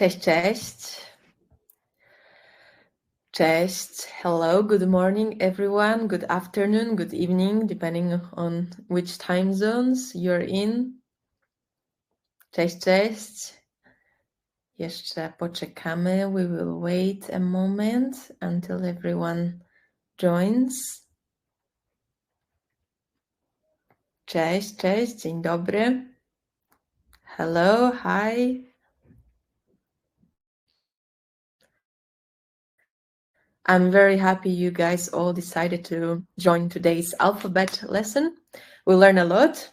Cześć, cześć. Cześć. Hello, good morning, everyone. Good afternoon, good evening, depending on which time zones you're in. Cześć, cześć. Jeszcze poczekamy. We will wait a moment until everyone joins. Cześć, cześć. Dzień dobry. Hello, hi. I'm very happy you guys all decided to join today's alphabet lesson. We'll learn a lot.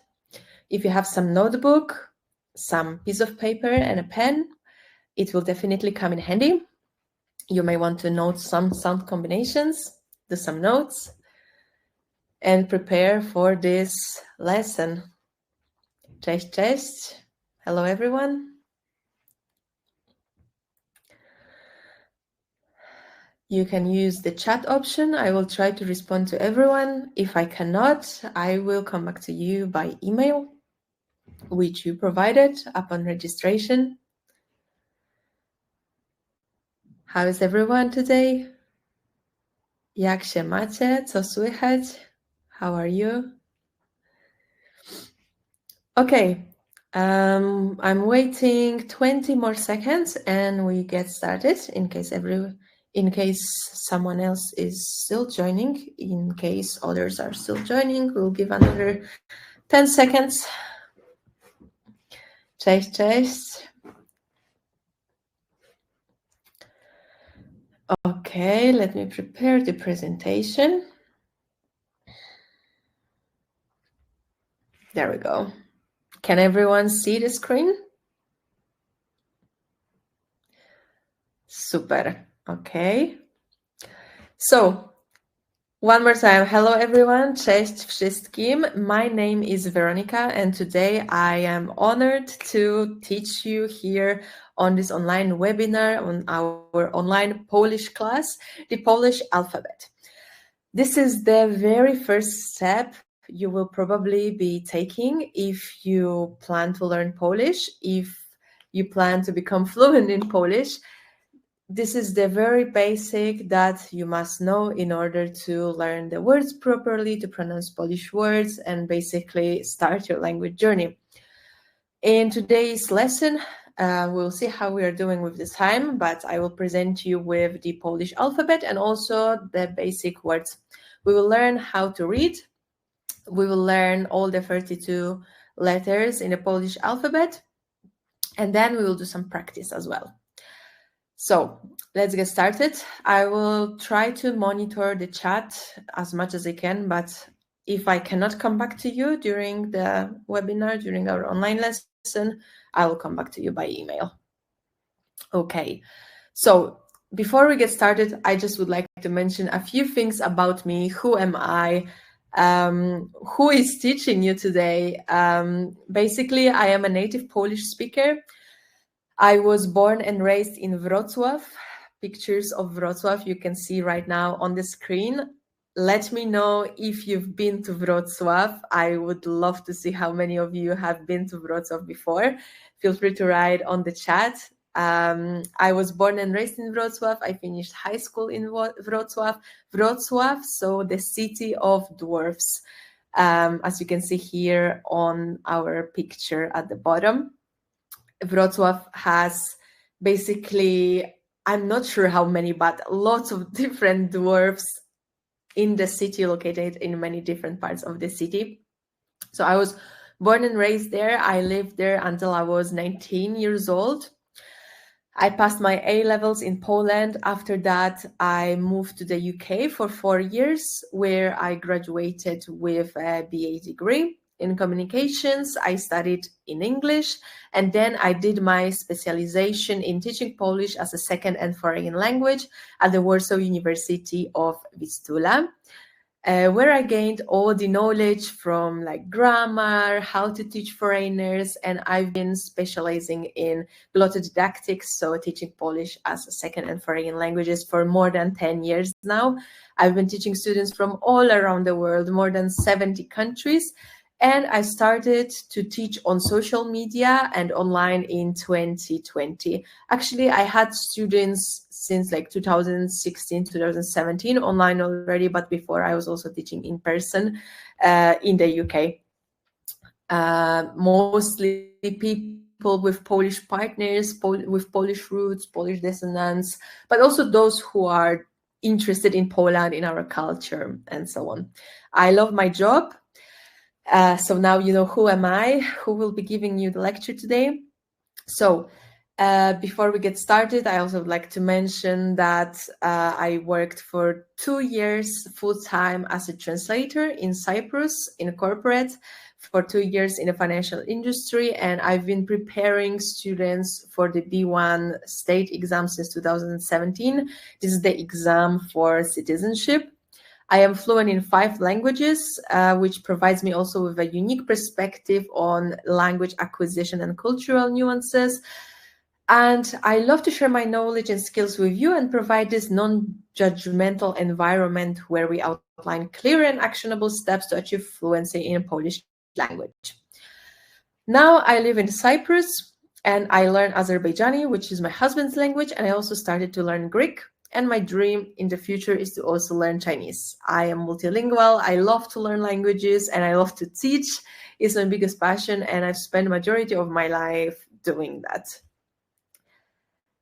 If you have some notebook, some piece of paper and a pen, it will definitely come in handy. You may want to note some sound combinations, do some notes, and prepare for this lesson. Cześć, cześć. Hello, everyone. You can use the chat option. I will try to respond to everyone. If I cannot, I will come back to you by email, which you provided upon registration. How is everyone today? Jak się macie? Co słychać? How are you? Okay, I'm waiting 20 more seconds and we get started in case someone else is still joining. In case others are still joining, we'll give another 10 seconds. Cześć, cześć. Okay, let me prepare the presentation. There we go. Can everyone see the screen? Super. Okay. So, one more time. Hello, everyone. Cześć wszystkim. My name is Weronika, and today I am honored to teach you here on this online webinar on our online Polish class, the Polish alphabet. This is the very first step you will probably be taking if you plan to learn Polish, if you plan to become fluent in Polish. This is the very basic that you must know in order to learn the words properly, to pronounce Polish words, and basically start your language journey. In today's lesson, we'll see how we are doing with the time, but I will present you with the Polish alphabet and also the basic words. We will learn how to read. We will learn all the 32 letters in the Polish alphabet, and then we will do some practice as well. So let's get started. I will try to monitor the chat as much as I can, but if I cannot come back to you during the webinar, during our online lesson, I will come back to you by email. Okay, so before we get started, I just would like to mention a few things about me. Who am I? Who is teaching you today? Basically, I am a native Polish speaker. I was born and raised in Wrocław. Pictures of Wrocław you can see right now on the screen. Let me know if you've been to Wrocław. I would love to see how many of you have been to Wrocław before. Feel free to write on the chat. I was born and raised in Wrocław. I finished high school in Wrocław. Wrocław, so the city of dwarfs, as you can see here on our picture at the bottom. Wrocław has basically, I'm not sure how many, but lots of different dwarfs in the city, located in many different parts of the city. So I was born and raised there. I lived there until I was 19 years old. I passed my A-levels in Poland. After that, I moved to the UK for 4 years, where I graduated with a BA degree in communications. I studied in English, and then I did my specialization in teaching Polish as a second and foreign language at the Warsaw University of Vistula, where I gained all the knowledge from like grammar, how to teach foreigners, and I've been specializing in glottodidactics, so teaching Polish as a second and foreign languages for more than 10 years now. I've been teaching students from all around the world, more than 70 countries, And I started to teach on social media and online in 2020. Actually, I had students since like 2016, 2017 online already, but before I was also teaching in person in the UK. Mostly people with Polish partners, with Polish roots, Polish descendants, but also those who are interested in Poland, in our culture, and so on. I love my job. So now you know who am I, who will be giving you the lecture today. So before we get started, I also would like to mention that I worked for 2 years full-time as a translator in Cyprus, in a corporate, for 2 years in the financial industry, and I've been preparing students for the B1 state exam since 2017. This is the exam for citizenship. I am fluent in 5 languages, which provides me also with a unique perspective on language acquisition and cultural nuances. And I love to share my knowledge and skills with you and provide this non-judgmental environment where we outline clear and actionable steps to achieve fluency in Polish language. Now I live in Cyprus and I learn Azerbaijani, which is my husband's language, and I also started to learn Greek. And my dream in the future is to also learn Chinese. I am multilingual. I love to learn languages and I love to teach. It's my biggest passion, and I've spent the majority of my life doing that.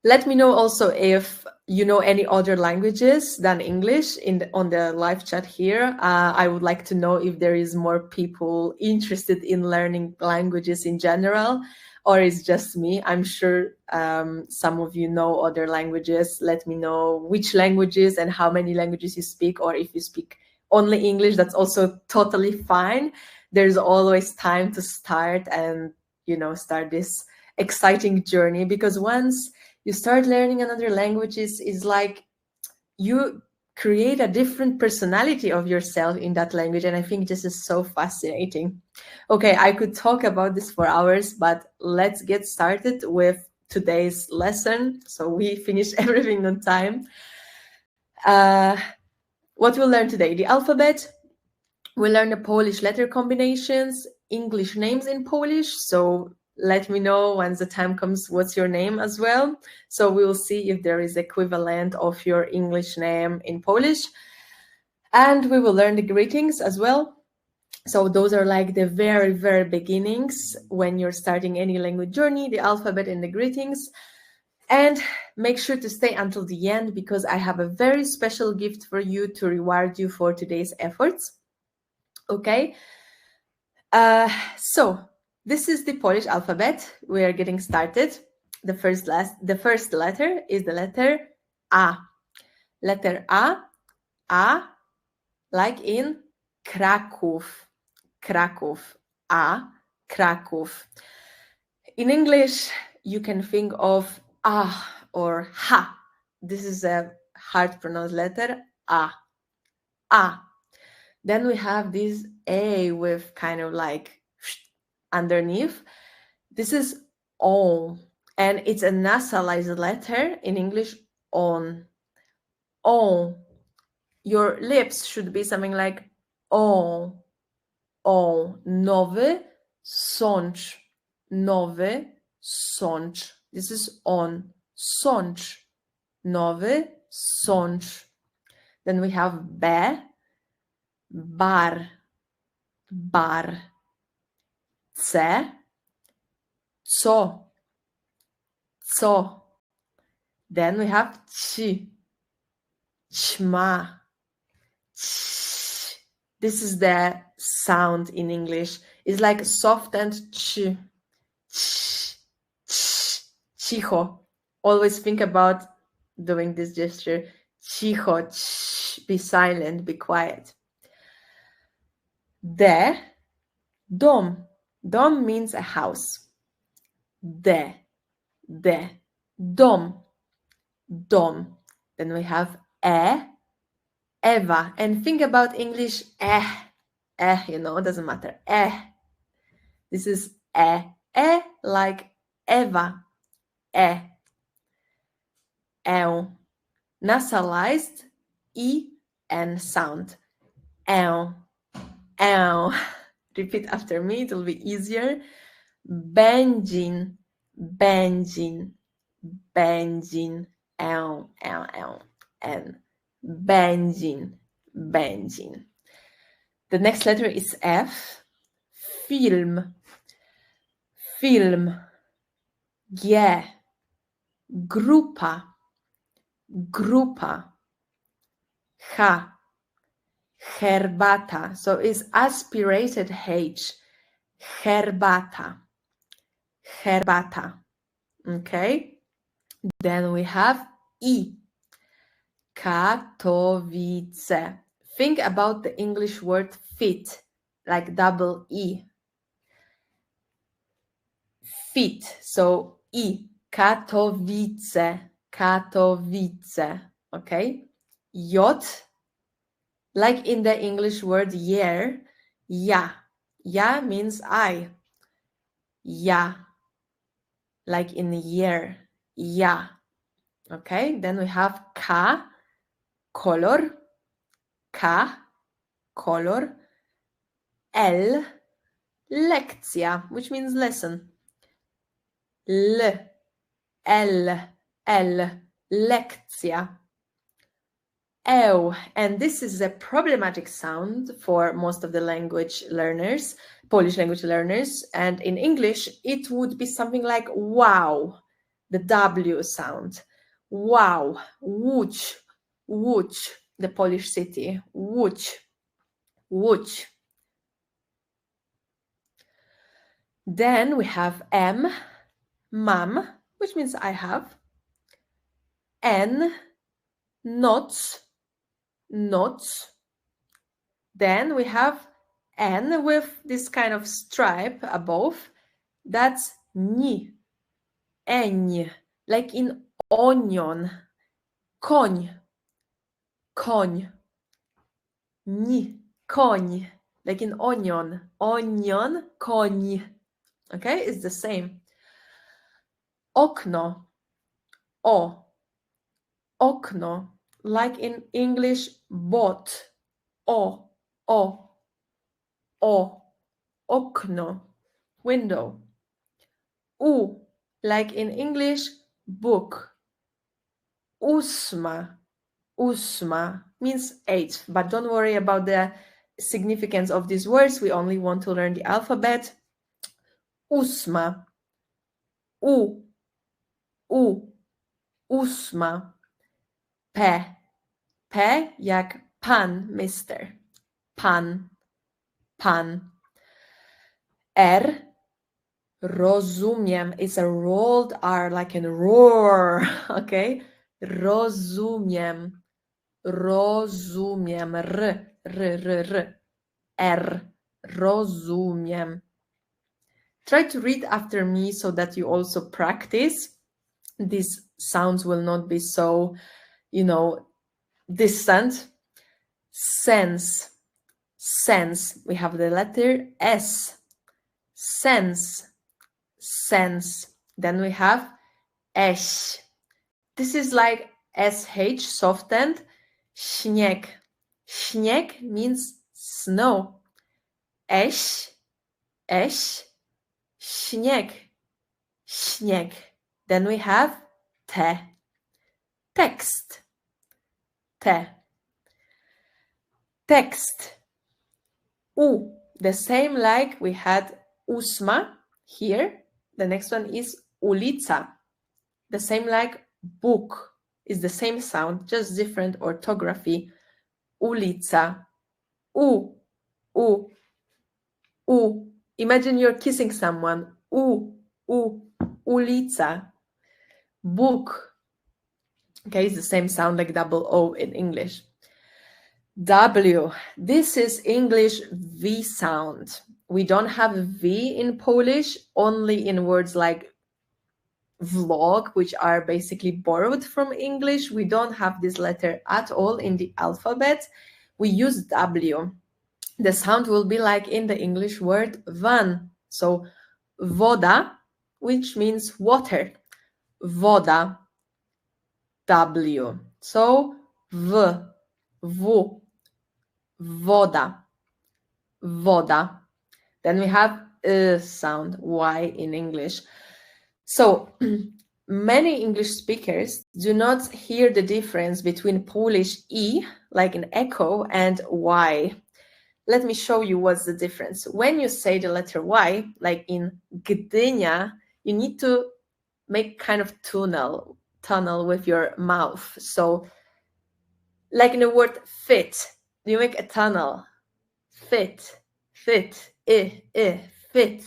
Let me know also if you know any other languages than English on the live chat here. I would like to know if there is more people interested in learning languages in general, or it's just me. I'm sure some of you know other languages. Let me know which languages and how many languages you speak, or if you speak only English, that's also totally fine. There's always time to start and, start this exciting journey, because once you start learning another languages, is like you create a different personality of yourself in that language. And I think this is so fascinating. Okay, I could talk about this for hours, but let's get started with today's lesson. So we finish everything on time. What we'll learn today, the alphabet. We'll learn the Polish letter combinations, English names in Polish. So let me know once the time comes what's your name as well. So we will see if there is equivalent of your English name in Polish. And we will learn the greetings as well. So those are like the very, very beginnings when you're starting any language journey, the alphabet and the greetings. And make sure to stay until the end, because I have a very special gift for you to reward you for today's efforts. Okay. So this is the Polish alphabet. We are getting started. The first letter is the letter A. Letter A, like in Kraków. Kraków. A, Kraków. In English, you can think of A or Ha. This is a hard pronounced letter, A. A. Then we have this A with kind of like underneath. This is on, and it's a nasalized letter in English, on. On. Your lips should be something like on. On. Nowy sącz. Nowy sącz. This is on. Sącz. Nowy sącz. Then we have B. Bar. Bar. C. Co. Co. Then we have ci. Ćma. Ć. This is the sound in English. It's like soft and ch. Ć. Ć. Cicho. Always think about doing this gesture. Cicho. Ć. Be silent. Be quiet. D. Dom. Dom means a house. D. Dom. Dom. Then we have Eva. And think about English, it doesn't matter. This is like Eva. Nasalized E N sound. Repeat after me, it will be easier. Benzin, benzin, benzin, N. Benzin, benzin. The next letter is F. Film, film. G. Grupa, grupa. H. Herbata. So it's aspirated H. Herbata. Herbata. Okay. Then we have I. Katowice. Think about the English word fit, like double E. Fit. So I. Katowice. Katowice. Okay. J. Like in the English word year. Ja. Ja means I. Ja. Like in year. Ja. Okay. Then we have K. Color. K. Color. L. Lekcja, which means lesson. L. Lekcja. Ew, and this is a problematic sound for most of the language learners, Polish language learners, and in English it would be something like wow, the W sound. Wow, Łódź, Łódź, the Polish city, Łódź, Łódź. Then we have M, mam, which means I have. N, noc, noc. Then we have N with this kind of stripe above. That's ni, eń, like in onion. Koń, koń. Ni, koń, like in onion. Onion, koń. Okay, it's the same. Okno, o. Okno, like in English, bot. O. Okno, window. U, like in English, book. Ósma means 8, but don't worry about the significance of these words. We only want to learn the alphabet. Ósma. Ósma. P jak pan, mister. Pan. R, rozumiem. It's a rolled R, like in roar, okay? Rozumiem. R, rozumiem. Try to read after me so that you also practice. These sounds will not be so, distant. Sense. We have the letter S. Sense. Then we have eś. This is like SH softened. Śnieg. Śnieg means snow. Eś. Śnieg. Then we have te. Text. Text. U. The same like we had ósma here. The next one is ulica. The same like book. Is the same sound, just different orthography. Ulica. U. Imagine you're kissing someone. Ulica. Book. Okay, it's the same sound like double O in English. W. This is English V sound. We don't have V in Polish, only in words like vlog, which are basically borrowed from English. We don't have this letter at all in the alphabet. We use W. The sound will be like in the English word van. So woda, which means water. Woda. W. So w. Woda. Then we have sound, Y in English. So many English speakers do not hear the difference between Polish E, like an echo, and Y. Let me show you what's the difference. When you say the letter Y, like in Gdynia, you need to make kind of tunnel with your mouth. So like in the word fit, you make a tunnel. Fit, fit, fit.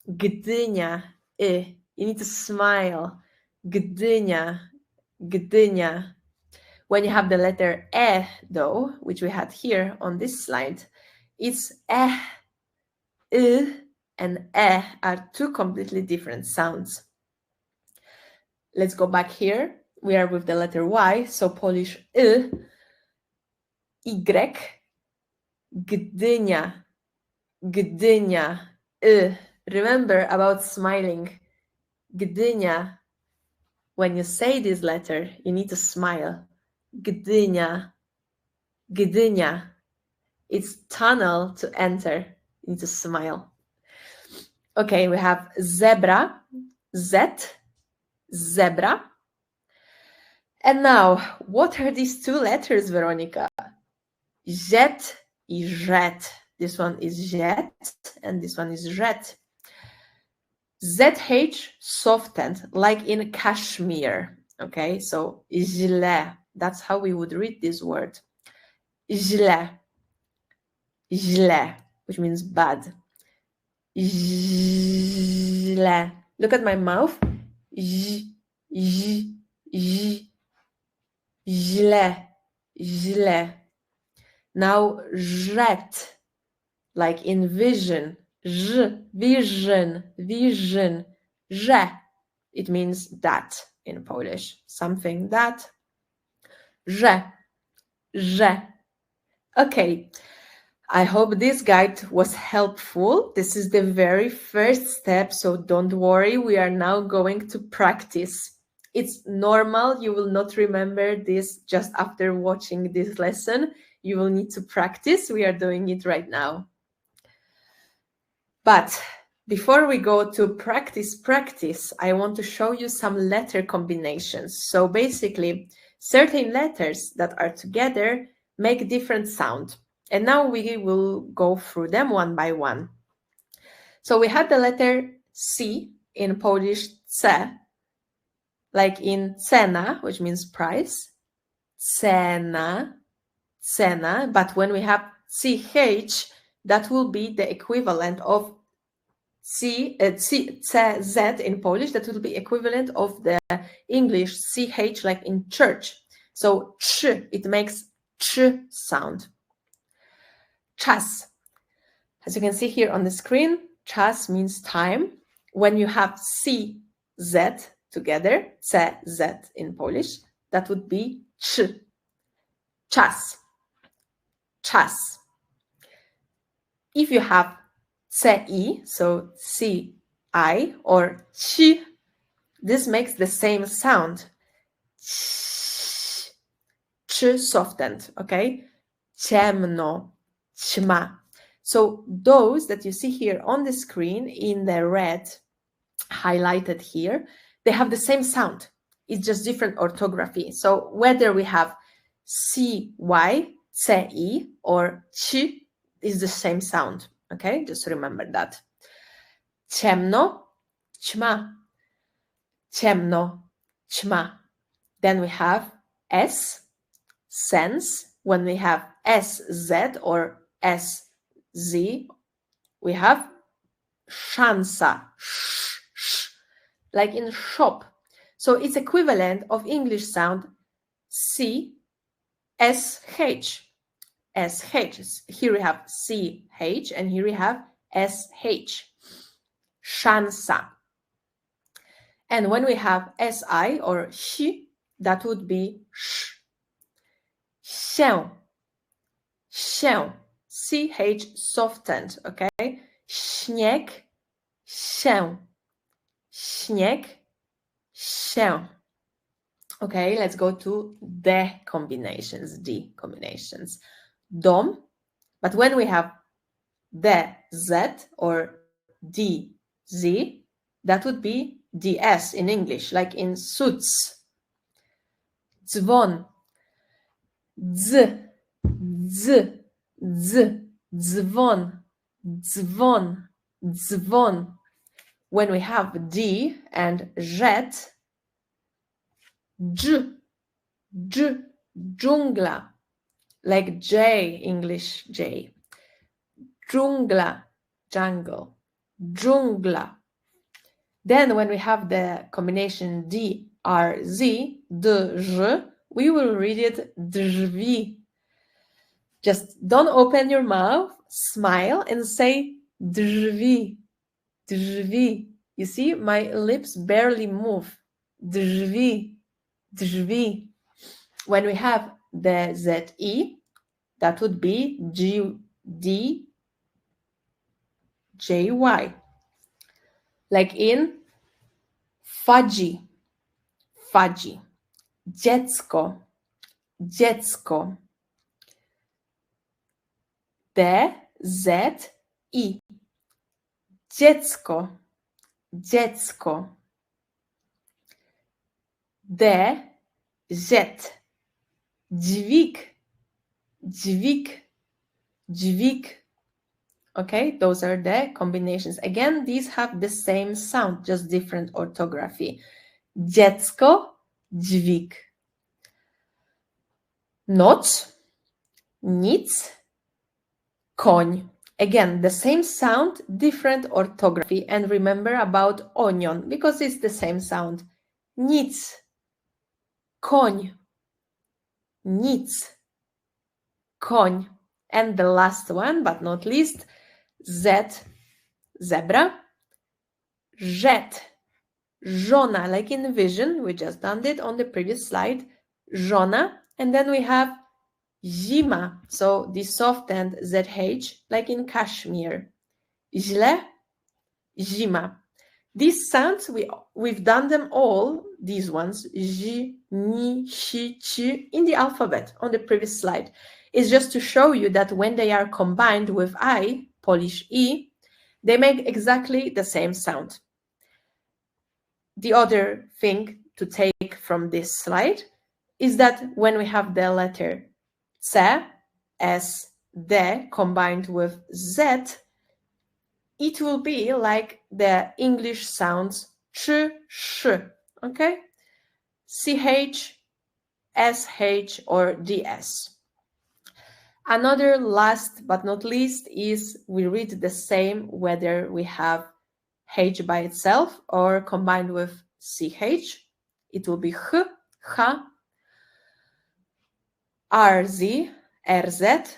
Gdynia, you need to smile. Gdynia, Gdynia. When you have the letter E, though, which we had here on this slide, it's I, and E are two completely different sounds. Let's go back here. We are with the letter Y, so Polish Y, Gdynia, Gdynia, Remember about smiling. Gdynia. When you say this letter, you need to smile. Gdynia, Gdynia. It's tunnel to enter. You need to smile. Okay, we have zebra, Z, zebra. And now, what are these two letters, Weronika? Zet i rzet. This one is rzet, and this one is rzet. ZH softened, like in Kashmir. Okay, so źle. That's how we would read this word. Źle. Źle, which means bad. Źle. Look at my mouth. Źle. Źle. Now, rzet, like in vision. Vision. Że. It means that in Polish. Something that. Że. Okay. I hope this guide was helpful. This is the very first step, so don't worry. We are now going to practice. It's normal. You will not remember this just after watching this lesson. You will need to practice. We are doing it right now. But before we go to practice, I want to show you some letter combinations. So basically, certain letters that are together make different sound. And now we will go through them one by one. So we had the letter C in Polish, C, like in cena, which means price. Cena. But when we have CH, that will be the equivalent of CZ in Polish. That will be equivalent of the English CH, like in church. So ch, it makes ch sound. Czas. As you can see here on the screen, czas means time. When you have CZ together, CZ in Polish, that would be ch. Czas. Czas. If you have CI, so CI or ci, this makes the same sound. Ch softened, okay? Ciemno. Ćma. So those that you see here on the screen in the red highlighted here, they have the same sound. It's just different orthography. So whether we have CY, CI, or ć is the same sound. Okay, just remember that. Ciemno, ćma. Ciemno, ćma. Then we have S, sense. When we have SZ or SZ, we have szansa, like in shop. So it's equivalent of English sound C, SH. SH. Here we have CH and here we have SH. Szansa. And when we have SI or ś, that would be sz. Się. Się. CH softened, okay? Śnieg, się. Śnieg, się. Okay, let's go to D combinations. Dom. But when we have DZ or DZ, that would be DS in English, like in suits. Dzwon, dz, dz, dz, dzwon, dzwon, dzwon. When we have D and rzet, dż, dż, dżungla, like J, English J. Dżungla, jungle, dżungla. Then when we have the combination D, R, Z, D, Ż, we will read it drzwi. Just don't open your mouth, smile and say drzwi, drzwi. You see, my lips barely move. Drzwi, drzwi. When we have the ZE, that would be G, D, J, Y. Like in fudgy, fudgy. Dziecko, dziecko. D, Z, I. Dziecko, dziecko. D, Z. Dźwig, dźwig, dźwig. Okay, those are the combinations. Again, these have the same sound, just different orthography. Dziecko, dźwig. Noc, nic, koń. Again, the same sound, different orthography. And remember about onion, because it's the same sound. Nic, koń, nic, koń. And the last one, but not least, Z, zebra, rzet, żona, like in vision, we just done it on the previous slide, żona, and then we have zima, so the softened ZH, like in Kashmir, źle, zima. These sounds, we've done them all, these ones, zi, ni, shi, chi, in the alphabet on the previous slide. It's just to show you that when they are combined with I, Polish I, they make exactly the same sound. The other thing to take from this slide is that when we have the letter C, S, D combined with Z, it will be like the English sounds ch, sh, okay? CH, SH, or DS. Another last but not least is we read the same whether we have H by itself or combined with CH. It will be H, H, RZ, RZ,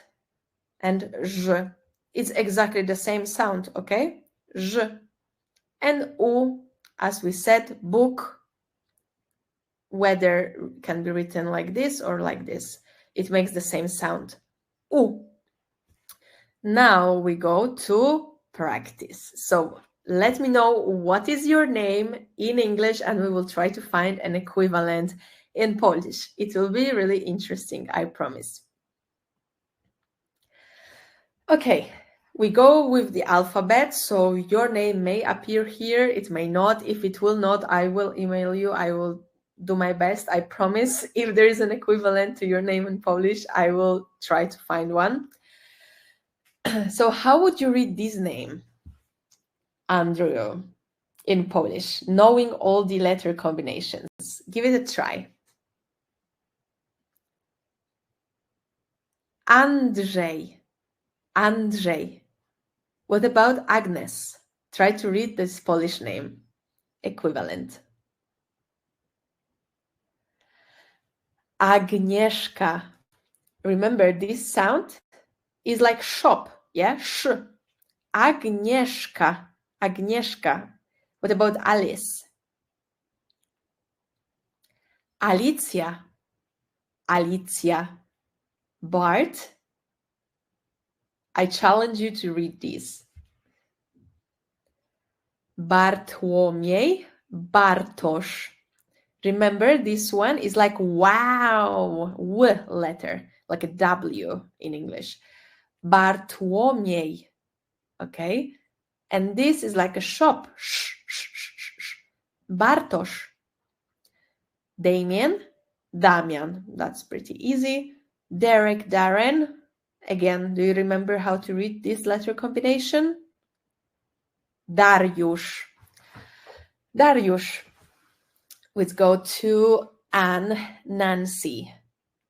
and Ż. It's exactly the same sound, okay? Ż. And U, as we said, book, whether can be written like this or like this. It makes the same sound. U. Now we go to practice. So let me know what is your name in English and we will try to find an equivalent in Polish. It will be really interesting, I promise. Okay, we go with the alphabet. So your name may appear here, it may not. If it will not, I will email you. I will do my best, I promise. If there is an equivalent to your name in Polish, I will try to find one. So how would you read this name, Andrew, in Polish, knowing all the letter combinations? Give it a try. Andrzej, Andrzej. What about Agnes? Try to read this Polish name, equivalent. Agnieszka. Remember, this sound is like shop, yeah? Sh. Agnieszka, Agnieszka. What about Alice? Alicja, Alicja. Bart. I challenge you to read these. Bartłomiej, Bartosz. Remember, this one is like wow, W letter, like a W in English. Bartłomiej, okay? And this is like a shop. Sh, sh, sh, sh, sh. Bartosz. Damien, Damian. That's pretty easy. Derek, Darren. Again, do you remember how to read this letter combination? Dariusz. Dariusz. Let's go to Anne, Nancy.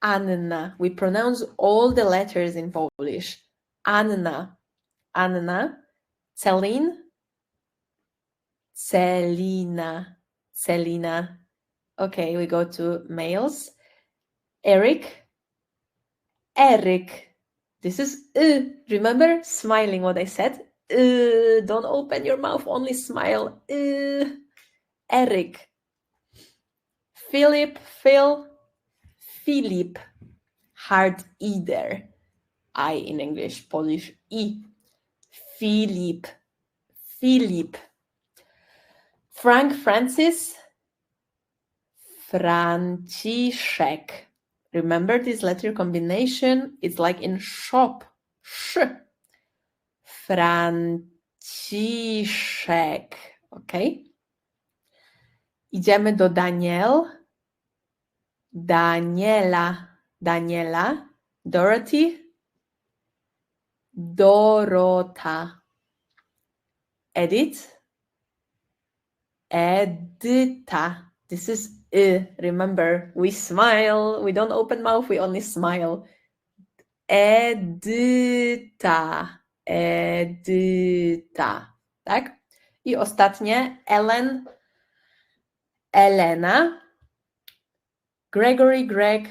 Anna. We pronounce all the letters in Polish. Anna. Anna. Celine. Celina. Celina. Okay, we go to males. Eric. Eric. This is remember smiling what I said? Don't open your mouth, only smile. Eric. Philip, Phil, Filip. Hard E there. I in English, Polish E. Filip. Filip. Frank, Francis. Franciszek. Remember this letter combination? It's like in shop. Sh. Franciszek. Okay? Idziemy do Daniel. Daniela. Daniela. Dorothy. Dorota. Edith. Edyta. This is remember, we smile. We don't open mouth, we only smile. Edyta. Edyta. Tak? I ostatnie, Ellen. Elena. Gregory, Greg.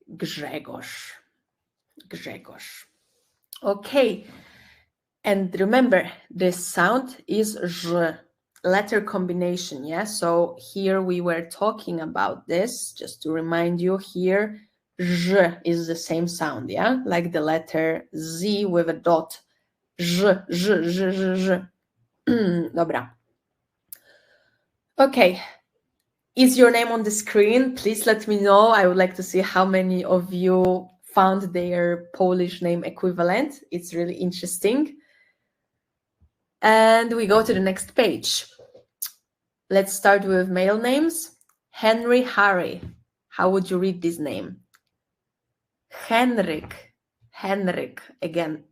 Grzegorz. Grzegorz. Okay. And remember, the sound is ż. Letter combination, yeah? So here we were talking about this, just to remind you here, ż is the same sound, yeah? Like the letter Z with a dot. Ż, ż, ż, ż, ż. Dobra. Okay. Is your name on the screen? Please let me know. I would like to see how many of you found their Polish name equivalent. It's really interesting. And we go to the next page. Let's start with male names. Henry, Harry. How would you read this name? Henrik. Henrik. Again.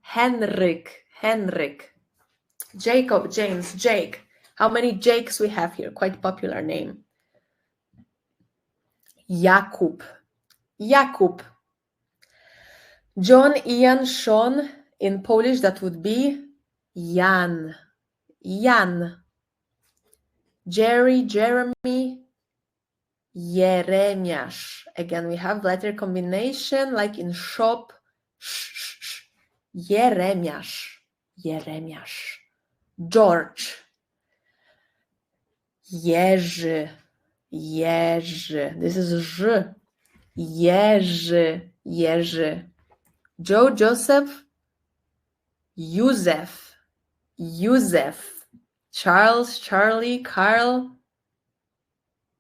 Henrik. Henrik. Jacob, James, Jake. How many Jakes we have here? Quite popular name. Jakub. Jakub. John, Ian, Sean. In Polish, that would be Jan. Jan. Jerry, Jeremy. Jeremiasz. Again, we have letter combination like in shop. Jeremiasz. Jeremiasz. George. Jerzy. Jerzy. This is ż. Jerzy. Jerzy. Joe, Joseph. Józef. Józef. Charles, Charlie, Carl.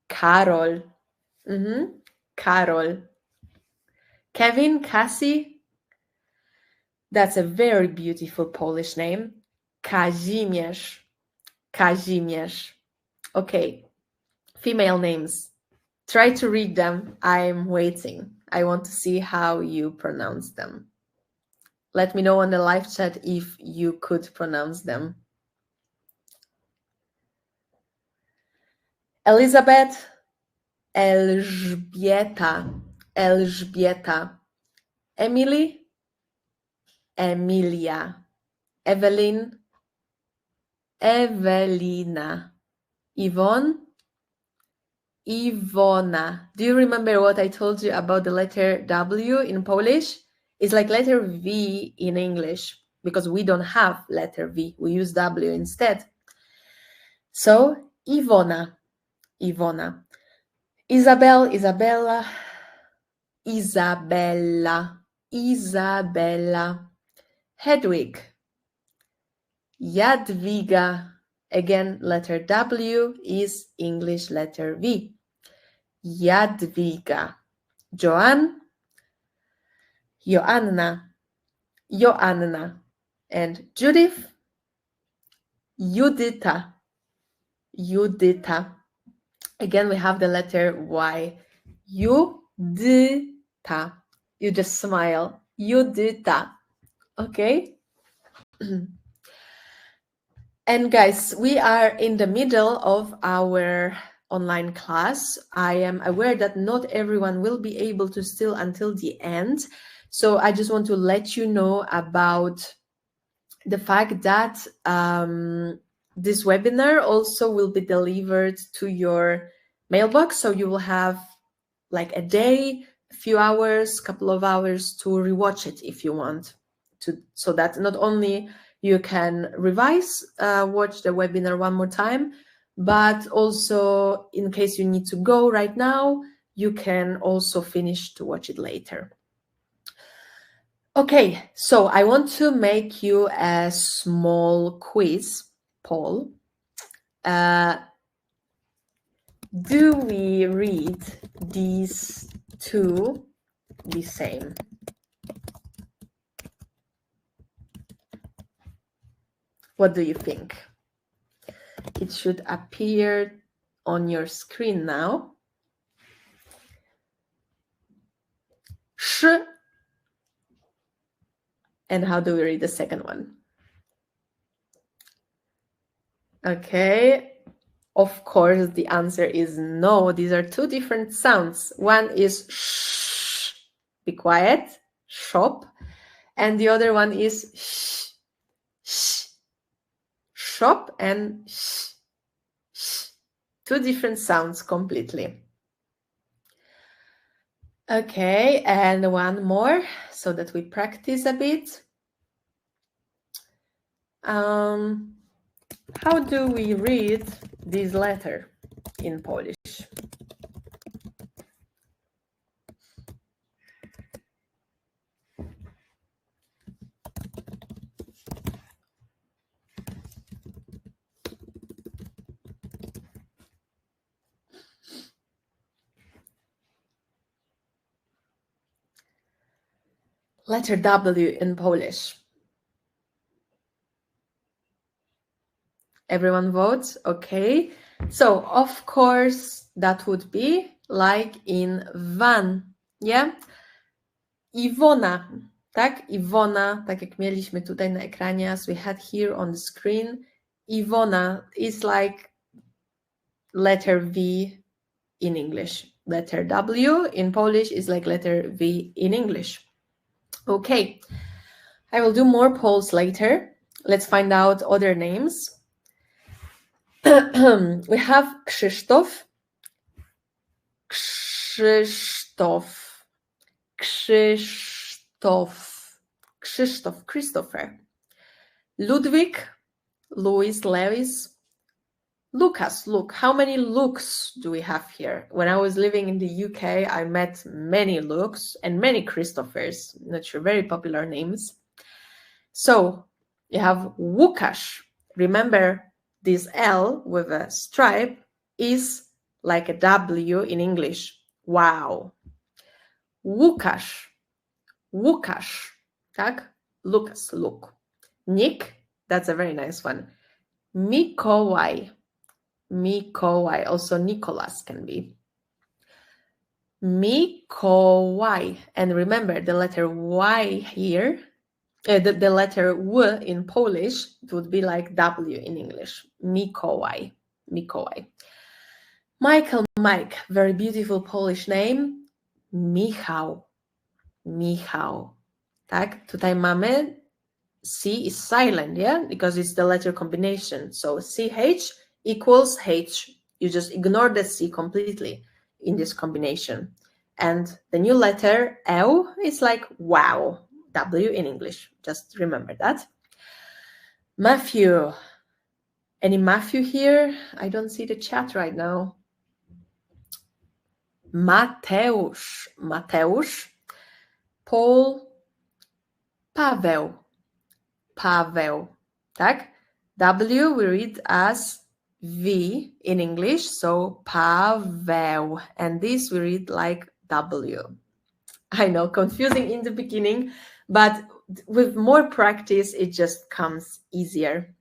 Karol. Karol. Kevin, Cassie. That's a very beautiful Polish name. Kazimierz. Kazimierz. Okay. Female names. Try to read them. I'm waiting. I want to see how you pronounce them. Let me know on the live chat if you could pronounce them. Elizabeth. Elżbieta. Elżbieta. Emily. Emilia. Evelyn. Ewelina. Yvonne. Iwona. Do you remember what I told you about the letter W in Polish? It's like letter V in English because we don't have letter V. We use W instead. So, Iwona. Iwona. Isabel, Isabella. Isabella. Isabella. Hedwig. Jadwiga. Again, letter W is English letter V. Jadwiga. Joanne. Joanna. Joanna. And Judith, Judita. Judita. Again, we have the letter Y. Judita. You just smile. Judita. Okay? And guys, we are in the middle of our online class. I am aware that not everyone will be able to still until the end. So I just want to let you know about the fact that this webinar also will be delivered to your mailbox. So you will have like a day, a few hours, couple of hours to rewatch it if you want to, so that not only you can revise, watch the webinar one more time, but also in case you need to go right now, you can also finish to watch it later. Okay, so I want to make you a small quiz poll. Do we read these two the same? What do you think? It should appear on your screen now. Sh. And how do we read the second one? Okay. Of course, the answer is no. These are two different sounds. One is sh, be quiet, shop. And the other one is sh, sh, shop and sh, sh. Two different sounds completely. Okay, and one more so that we practice a bit. How do we read this letter in Polish? Letter W in Polish. Everyone votes? Okay. So, of course, that would be like in van. Yeah? Iwona. Tak? Iwona, tak jak mieliśmy tutaj na ekranie, as we had here on the screen. Iwona is like letter V in English. Letter W in Polish is like letter V in English. Okay. I will do more polls later. Let's find out other names. We have Krzysztof, Christopher, Ludwig, Louis, Lewis, Lucas. Look, how many Lukes do we have here? When I was living in the UK, I met many Lukes and many Christophers. Not sure, very popular names. So you have Łukasz. Remember, this L with a stripe is like a W in English. Wow. Łukasz. Łukasz. Tak? Lucas, look. Nick, that's a very nice one. Mikołaj. Mikołaj. Also Nicholas can be. Mikołaj. And remember the letter Y here. The letter W in Polish, it would be like W in English. Mikołaj. Mikołaj. Michael, Mike, very beautiful Polish name. Michał. Michał. Tak? Tutaj mamy C is silent, yeah? Because it's the letter combination. So CH equals H. You just ignore the C completely in this combination. And the new letter L is like wow. W in English. Just remember that. Matthew. Any Matthew here? I don't see the chat right now. Mateusz. Mateusz. Paul. Paweł. Paweł. Tak? W we read as V in English. So Paweł. And this we read like W. I know, confusing in the beginning. But with more practice, it just comes easier.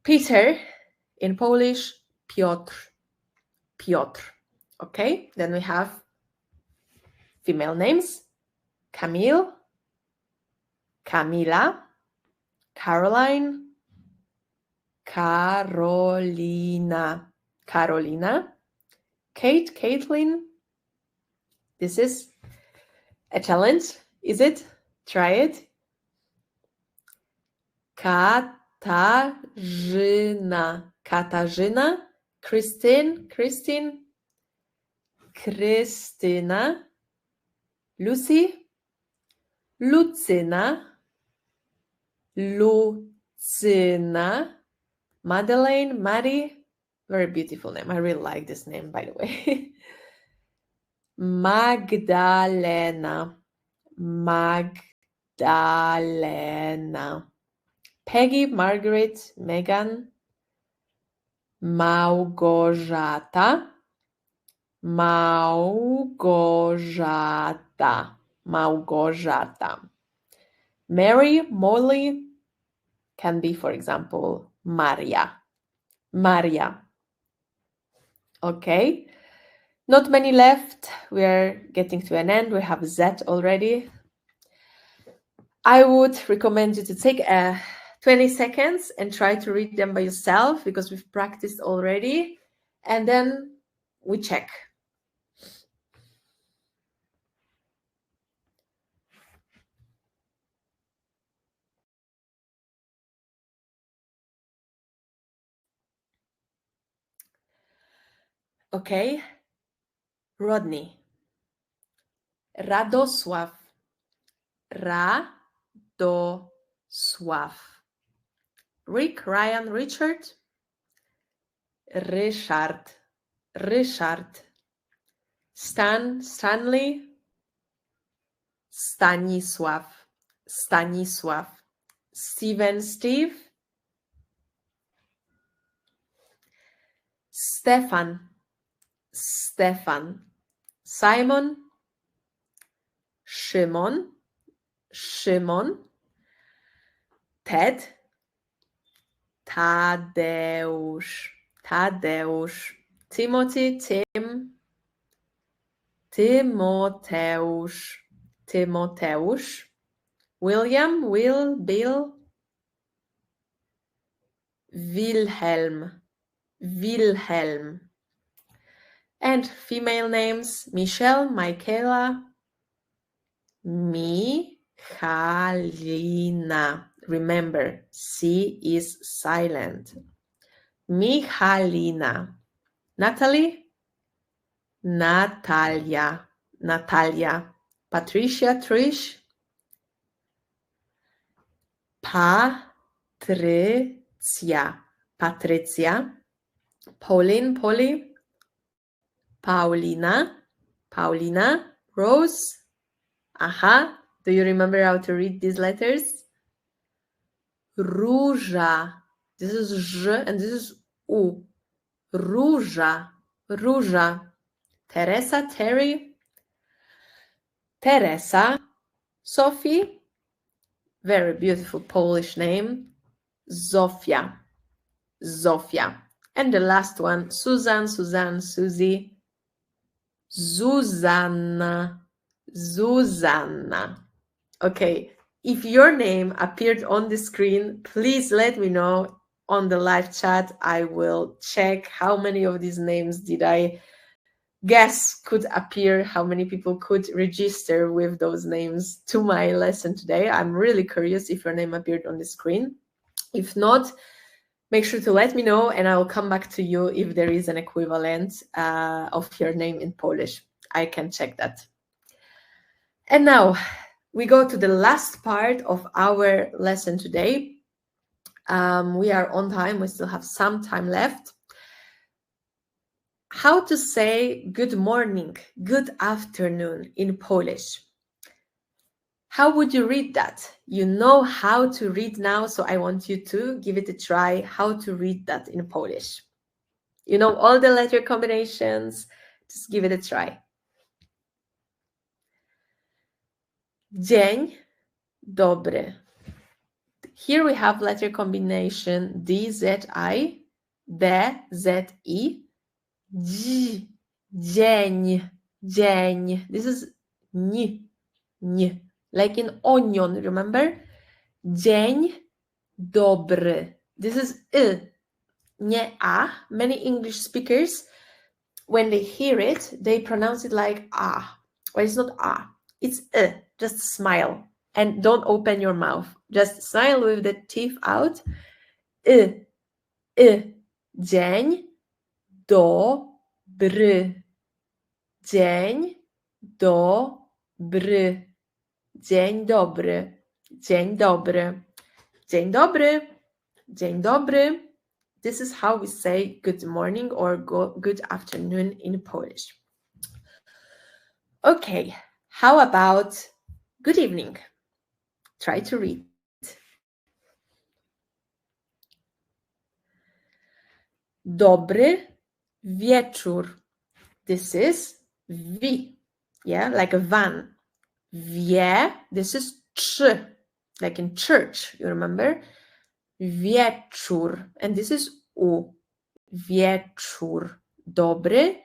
Peter, in Polish, Piotr. Piotr. Okay, then we have female names. Camille, Camila, Caroline, Carolina, Carolina, Kate, Caitlin. This is a challenge, is it? Try it. Katarzyna, Katarzyna, Christine, Christine, Krystyna, Lucy, Lucyna, Lucyna, Madeleine, Maddie. Very beautiful name. I really like this name, by the way. Magdalena, Magdalena. Peggy, Margaret, Megan, Małgorzata, Małgorzata, Małgorzata. Mary, Molly, can be, for example, Maria, Maria. Okay, not many left. We're getting to an end. We have Z already. I would recommend you to take 20 seconds and try to read them by yourself because we've practiced already. And then we check. Okay. Rodney. Radosław. Radosław. Rick, Ryan, Richard. Ryszard. Ryszard. Stan, Stanley. Stanisław. Stanisław. Steven, Steve. Stefan. Stefan. Simon. Szymon. Szymon. Ted. Tadeusz. Tadeusz. Timothy. Tim. Tymoteusz. Tymoteusz. William. Will. Bill. Wilhelm. Wilhelm. And female names: Michelle, Michaela, Michalina. Remember, C is silent. Michalina. Natalie, Natalia, Natalia. Patricia, Trish. Patrycja, Patrycja. Pauline, Polly. Paulina, Paulina. Rose. Aha. Do you remember how to read these letters? Róża. This is Ż and this is U. Róża, Róża. Teresa, Terry. Teresa. Sophie. Very beautiful Polish name. Zofia, Zofia. And the last one, Susan, Suzanne, Susie. Zuzanna, Zuzanna. Okay, if your name appeared on the screen, please let me know on the live chat. I will check how many of these names did I guess could appear, how many people could register with those names to my lesson today. I'm really curious if your name appeared on the screen. If not, make sure to let me know and I will come back to you if there is an equivalent of your name in Polish. I can check that. And now we go to the last part of our lesson today. We are on time. We still have some time left. How to say good morning, good afternoon in Polish. How would you read that? You know how to read now, so I want you to give it a try, how to read that in Polish. You know all the letter combinations, just give it a try. Dzień dobry. Here we have letter combination D-Z-I, D-Z-I, dzień, dzień. This is n, like in onion, remember? Dzień dobry. This is nie a. Many English speakers, when they hear it, they pronounce it like ah. But it's not ah. It's just smile. And don't open your mouth. Just smile with the teeth out. Dzień dobry. Dzień dobry. Dzień dobry. Dzień dobry. Dzień dobry. Dzień dobry. This is how we say good morning or good afternoon in Polish. Okay, how about good evening? Try to read. Dobry wieczór. This is wi, yeah, like a van. Wie, this is trzy, like in church, you remember? Wieczór, and this is u. Wieczór. Dobry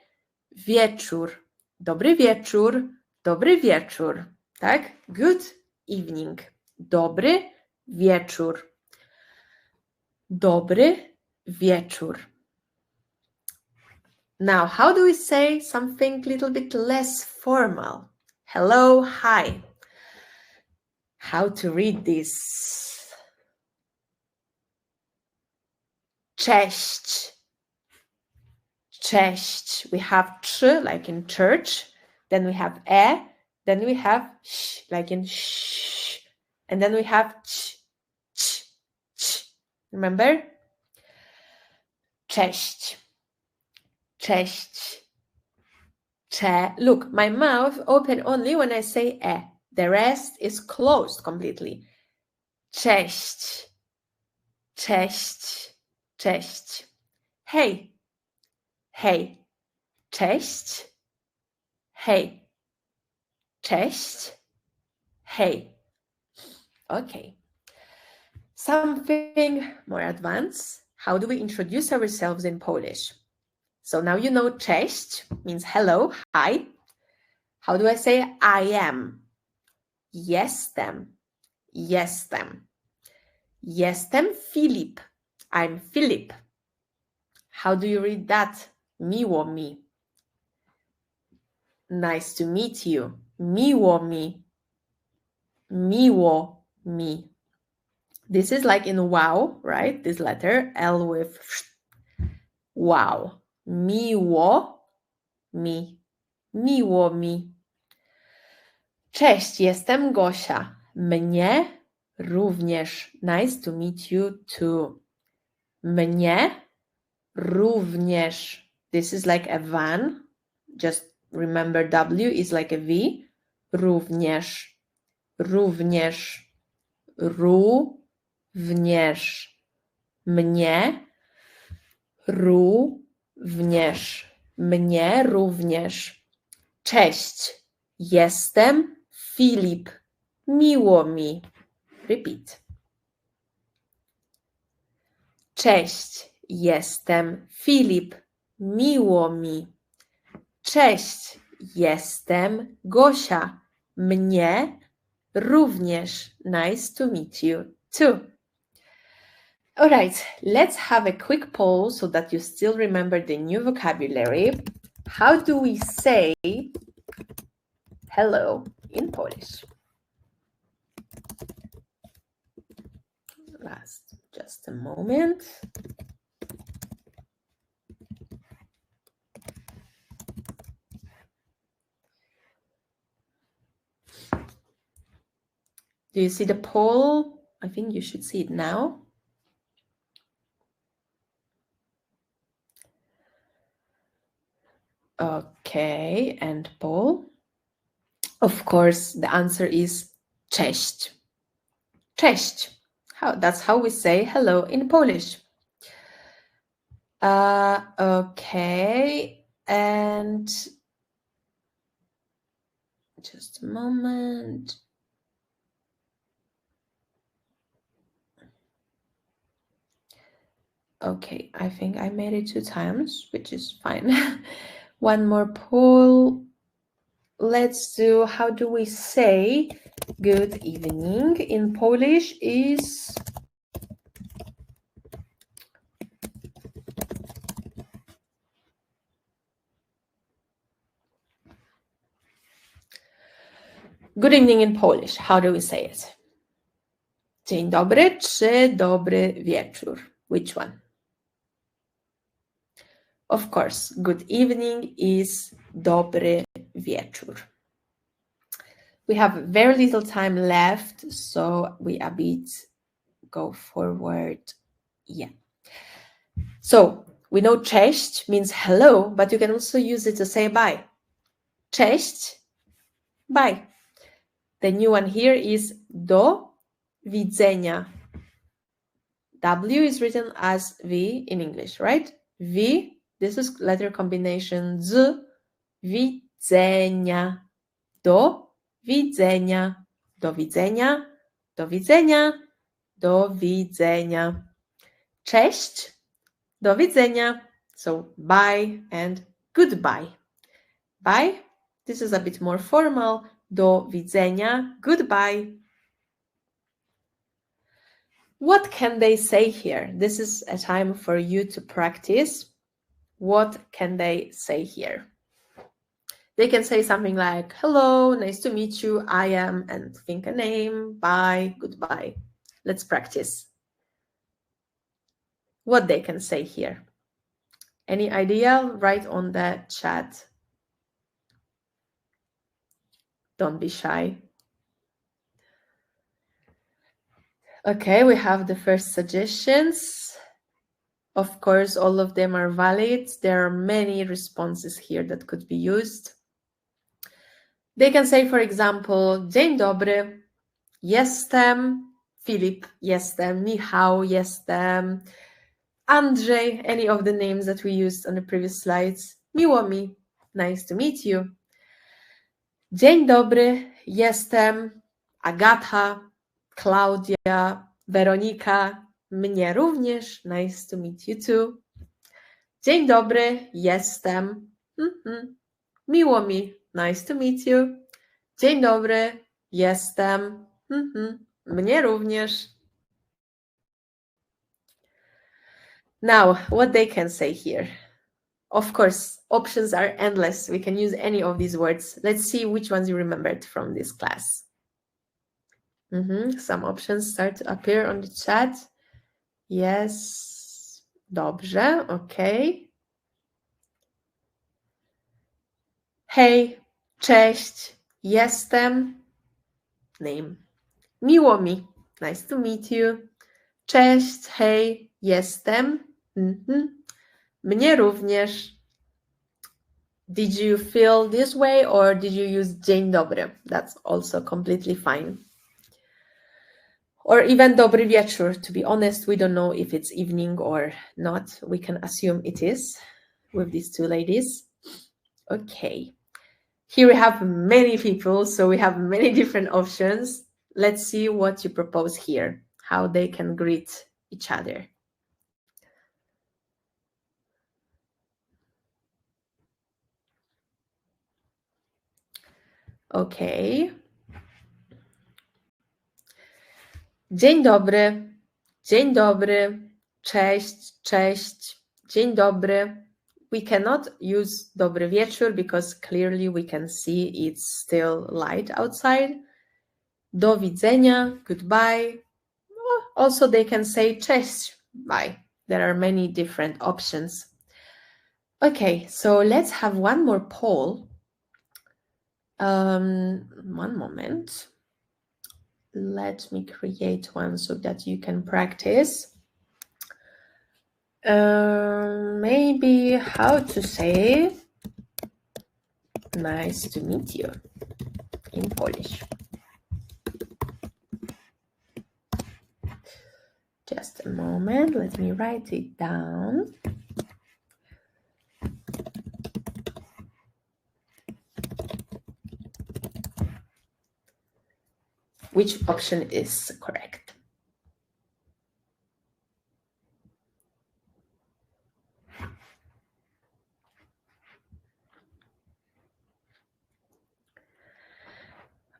wieczór. Dobry wieczór. Dobry wieczór. Tak? Good evening. Dobry wieczór. Dobry wieczór. Now, how do we say something a little bit less formal? Hello, hi. How to read this? Cześć. Cześć. We have trzy, like in church. Then we have then we have sh, like in shh. And then we have ch, ch, ch. Remember? Cześć. Cześć. Look, my mouth open only when I say The rest is closed completely. Cześć. Cześć. Cześć. Hey. Hey. Cześć. Hey. Cześć. Hey. Okay. Something more advanced. How do we introduce ourselves in Polish? So now you know cześć means hello, hi. How do I say I am? Jestem. Jestem. Jestem Filip. I'm Filip. How do you read that? Miło mi. Nice to meet you. Miło mi. Miło mi. This is like in wow, right? This letter, L with wow. Miło mi. Miło mi. Cześć, jestem Gosia. Mnie również. Nice to meet you too. Mnie również. This is like a van. Just remember W is like a V. Również. Również. Również. Mnie również. Mnie również. Cześć. Jestem Filip. Miło mi. Repeat. Cześć. Jestem Filip. Miło mi. Cześć. Jestem Gosia. Mnie również. Nice to meet you too. All right, let's have a quick poll so that you still remember the new vocabulary. How do we say hello in Polish? Just a moment. Do you see the poll? I think you should see it now. Okay, and poll. Of course, the answer is cześć. Cześć. That's how we say hello in Polish. Okay, and just a moment. Okay, I think I made it 2 times, which is fine. One more poll. Let's do, how do we say good evening in Polish is good evening in Polish. How do we say it? Dzień dobry czy dobry wieczór? Which one? Of course, good evening is dobry wieczór. We have very little time left, so we a bit go forward. Yeah. So we know cześć means hello, but you can also use it to say bye. Cześć, bye. The new one here is do widzenia. W is written as V in English, right? V, this is letter combination z, widzenia. Do widzenia. Do widzenia. Do widzenia. Do widzenia. Cześć. Do widzenia. So bye and goodbye. Bye. This is a bit more formal. Do widzenia. Goodbye. What can they say here? This is a time for you to practice. What can they say here? They can say something like, hello, nice to meet you, I am, and think a name, bye, goodbye. Let's practice. What they can say here. Any idea? Write on the chat. Don't be shy. Okay, we have the first suggestions. Of course, all of them are valid. There are many responses here that could be used. They can say, for example, dzień dobry, jestem, Filip, jestem, Michał, jestem, Andrzej, any of the names that we used on the previous slides. Miło mi, nice to meet you. Dzień dobry, jestem, Agata, Klaudia, Weronika, mnie również, nice to meet you too. Dzień dobry, jestem, miło mi, nice to meet you. Dzień dobry, jestem, mnie również. Now, what they can say here. Of course, options are endless. We can use any of these words. Let's see which ones you remembered from this class. Some options start to appear on the chat. Yes. Dobrze, okay. Hej, cześć, jestem, name. Miło mi, nice to meet you. Cześć, hej, jestem, mnie również. Did you feel this way or did you use dzień dobry? That's also completely fine. Or even dobry wieczór. To be honest, we don't know if it's evening or not. We can assume it is with these two ladies. Okay. Here we have many people, so we have many different options. Let's see what you propose here, how they can greet each other. Okay. Dzień dobry, cześć, cześć, dzień dobry. We cannot use dobry wieczór because clearly we can see it's still light outside. Do widzenia, goodbye. Also, they can say cześć, bye. There are many different options. Okay, so let's have one more poll. One moment. Let me create one so that you can practice. Maybe how to say nice to meet you in Polish. Just a moment, let me write it down. Which option is correct?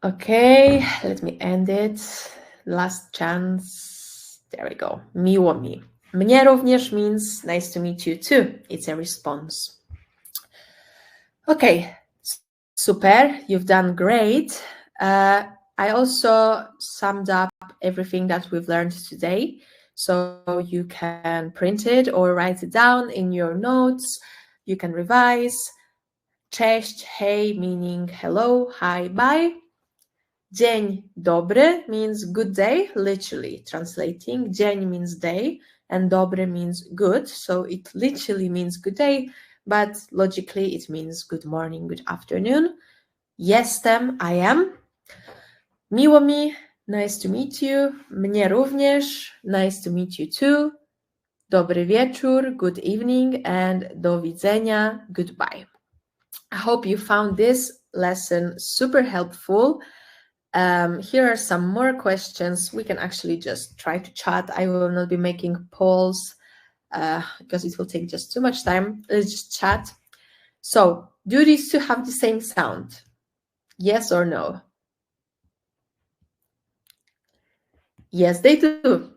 Okay, let me end it. Last chance. There we go. Miło mi. Mnie również means nice to meet you too. It's a response. Okay, super. You've done great. I also summed up everything that we've learned today. So you can print it or write it down in your notes. You can revise. Cześć, hej, meaning hello, hi, bye. Dzień dobry means good day, literally translating. Dzień means day and dobry means good. So it literally means good day, but logically it means good morning, good afternoon. Jestem, I am. Miło mi, nice to meet you. Mnie również, nice to meet you too. Dobry wieczór, good evening, and do widzenia, goodbye. I hope you found this lesson super helpful. Here are some more questions. We can actually just try to chat. I will not be making polls because it will take just too much time. Let's just chat. So, do these two have the same sound? Yes or no? Yes, they do.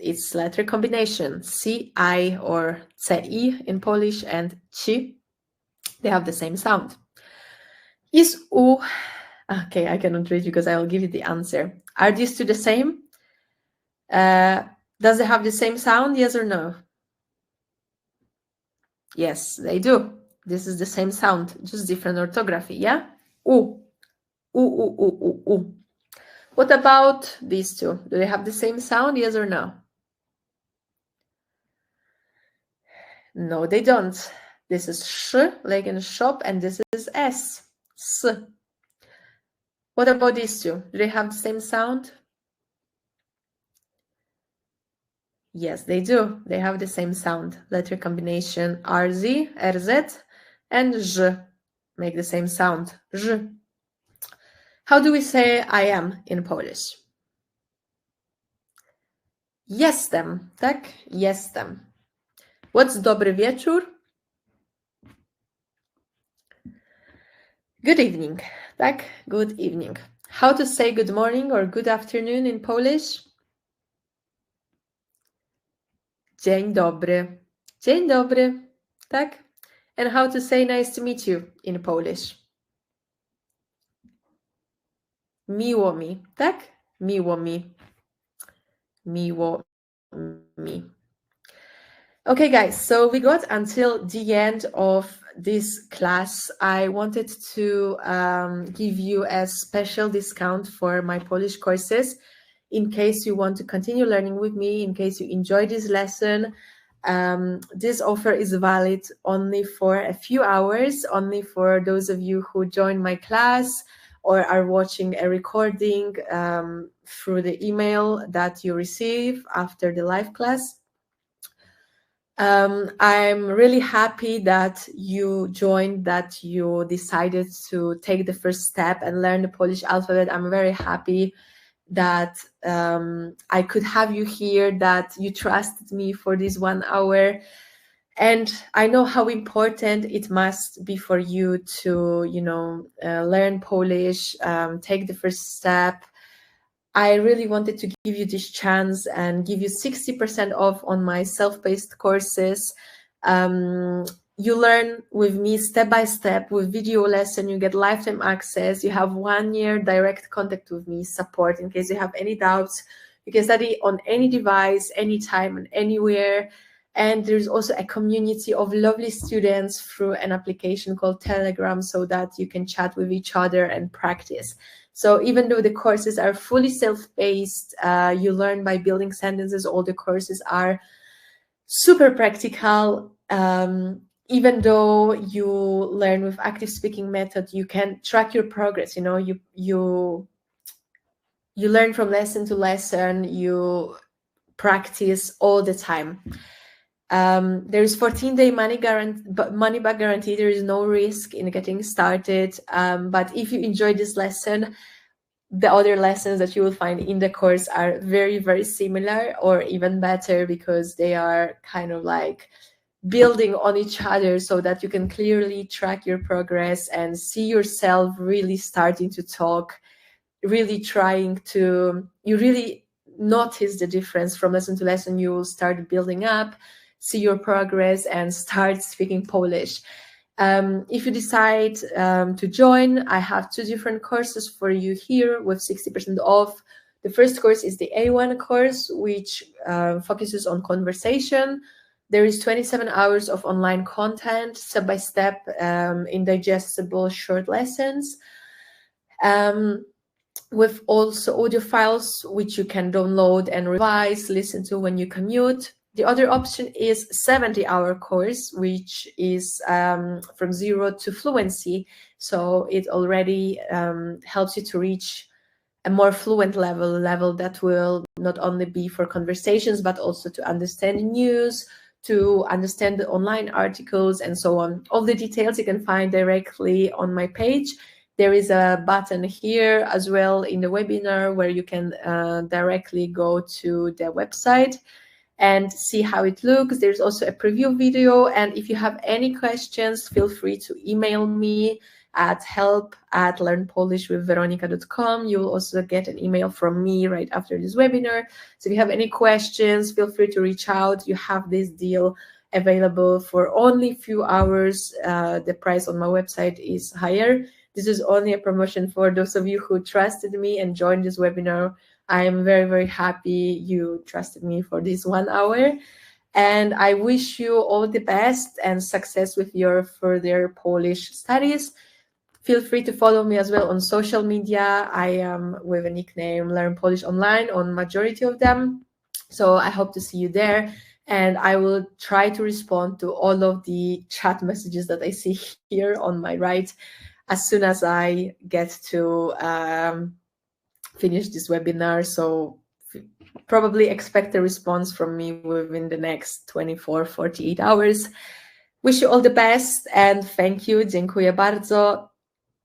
It's letter combination. C, I, or CI in Polish, and ci. They have the same sound. Is U. Okay, I cannot read because I will give you the answer. Are these two the same? Does it have the same sound? Yes or no? Yes, they do. This is the same sound, just different orthography, yeah? U. U, u, u, u, u. What about these two? Do they have the same sound? Yes or no? No, they don't. This is sh, like in shop, and this is s. S. What about these two? Do they have the same sound? Yes, they do. They have the same sound. Letter combination RZ, RZ, and ż make the same sound. Ż. How do we say I am in Polish? Jestem, tak? Jestem. What's dobry wieczór? Good evening, tak? Good evening. How to say good morning or good afternoon in Polish? Dzień dobry. Dzień dobry, tak? And how to say nice to meet you in Polish? Miło mi, tak? Miło mi. Miło mi. Okay, guys, so we got until the end of this class. I wanted to give you a special discount for my Polish courses in case you want to continue learning with me, in case you enjoy this lesson. This offer is valid only for a few hours, only for those of you who join my class or are watching a recording through the email that you receive after the live class. I'm really happy that you joined, that you decided to take the first step and learn the Polish alphabet. I'm very happy that I could have you here, that you trusted me for this 1 hour. And I know how important it must be for you to, learn Polish, take the first step. I really wanted to give you this chance and give you 60% off on my self-paced courses. You learn with me step by step with video lesson. You get lifetime access. You have 1 year direct contact with me, support in case you have any doubts. You can study on any device, anytime and anywhere. And there's also a community of lovely students through an application called Telegram so that you can chat with each other and practice. So even though the courses are fully self-paced, you learn by building sentences. All the courses are super practical. Even though you learn with active speaking method, you can track your progress. You learn from lesson to lesson. You practice all the time. There is 14-day money back guarantee. There is no risk in getting started. But if you enjoy this lesson, the other lessons that you will find in the course are very, very similar or even better because they are kind of like building on each other so that you can clearly track your progress and see yourself really starting to talk really trying to, you really notice the difference from lesson to lesson. You will start building up, see your progress, and start speaking Polish. If you decide to join, I have 2 different courses for you here with 60% off. The first course is the A1 course, which focuses on conversation. There is 27 hours of online content, step-by-step, in digestible short lessons, with also audio files, which you can download and revise, listen to when you commute. The other option is 70-hour course, which is from 0 to fluency. So it already helps you to reach a more fluent level that will not only be for conversations, but also to understand news, to understand the online articles, and so on. All the details you can find directly on my page. There is a button here as well in the webinar where you can directly go to the website and see how it looks. There's also a preview video. And if you have any questions, feel free to email me at help@learnpolishwithveronika.com. You will also get an email from me right after this webinar. So if you have any questions, feel free to reach out. You have this deal available for only a few hours. The price on my website is higher. This is only a promotion for those of you who trusted me and joined this webinar. I am very, very happy you trusted me for this 1 hour. And I wish you all the best and success with your further Polish studies. Feel free to follow me as well on social media. I am with a nickname Learn Polish Online on majority of them. So I hope to see you there. And I will try to respond to all of the chat messages that I see here on my right as soon as I get to finish this webinar. So probably expect a response from me within the next 24, 48 hours. Wish you all the best and thank you. Dziękuję bardzo.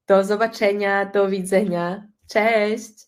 Do zobaczenia, do widzenia. Cześć!